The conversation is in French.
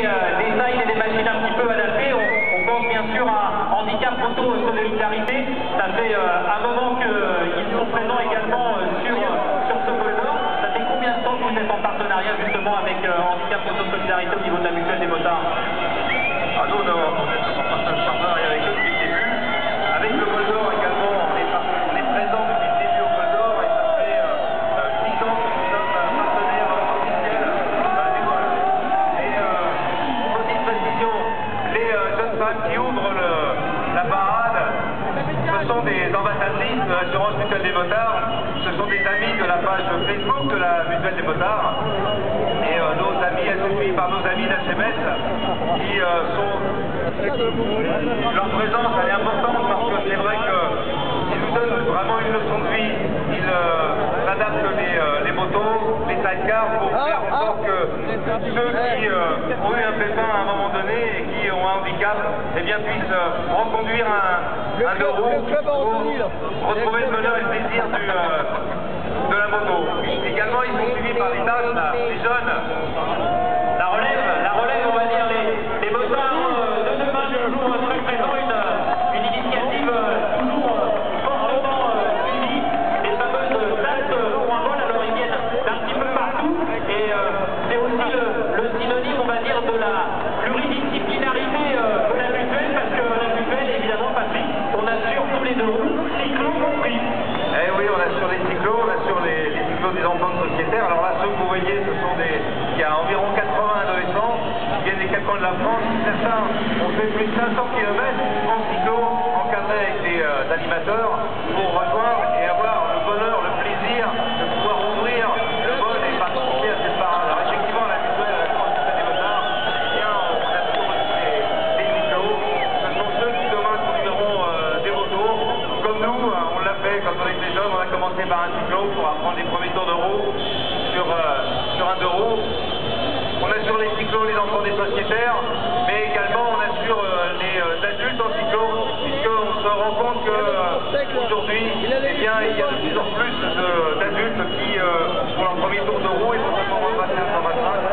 design et des machines un petit peu adaptées. On pense bien sûr à Handicap Moto Solidarité. Ça fait un moment qu'ils sont présents également sur ce pôle-là. Ça fait combien de temps que vous êtes en partenariat justement avec Handicap Moto Solidarité au niveau de la mutuelle des motards? Nous, on est en partenariat avec eux depuis le début. Avec le Col d'Or également, on est présent depuis le début au Col d'Or et ça fait 6 ans que nous sommes partenaires officiels du Col. Et petite précision, les jeunes femmes qui ouvrent la parade, ce sont des ambassadrices de l'assurance mutuelle des motards. Ce sont des amis de la page Facebook de la mutuelle des motards. Et nos amis, elles sont suivies par nos amis d'HMS qui leur présence elle est importante parce que c'est vrai qu'ils nous donnent vraiment une leçon de vie. Ils adaptent les motos, les sidecars pour faire en sorte que ceux qui ont eu un pépin à un moment donné et qui ont un handicap eh bien, puissent reconduire un deux roues pour retrouver le bonheur et le plaisir de la moto. Également, ils sont suivis par les tâches, les jeunes. La relève, on va dire, les motards de demain toujours très présents, une initiative toujours fortement suivie. Les fameuses salles point vol, alors ils viennent d'un petit peu partout et c'est aussi le synonyme, on va dire, de la pluridisciplinarité de la mutuelle parce que la mutuelle, évidemment, Patrick, on assure tous les deux roues, cyclos compris. Eh oui, on assure les cyclos, on assure les cyclos des ententes sociétaires. Alors là, ceux que vous voyez, il y a environ 80 adolescents qui viennent des 4 coins de la France. Certains ont fait plus de 500 km en cyclo, encadrés avec des animateurs, pour rejoindre et avoir le bonheur, le plaisir de pouvoir ouvrir le vol et participer à cette parade. Alors effectivement, la mutuelle, la France des motards, eh bien, on assure aussi les cyclos. Ce sont ceux qui demain conduiront des motos. Comme nous, on l'a fait quand on était jeunes, on a commencé par un cyclo pour apprendre les premiers tours de roue sur un deux roues. On assure les cyclos, les enfants des sociétaires, mais également on assure les adultes en cyclo, puisqu'on se rend compte qu'aujourd'hui, eh bien, il y a de plus en plus d'adultes qui, pour leur premier tour de roue, et non seulement repasser le 125,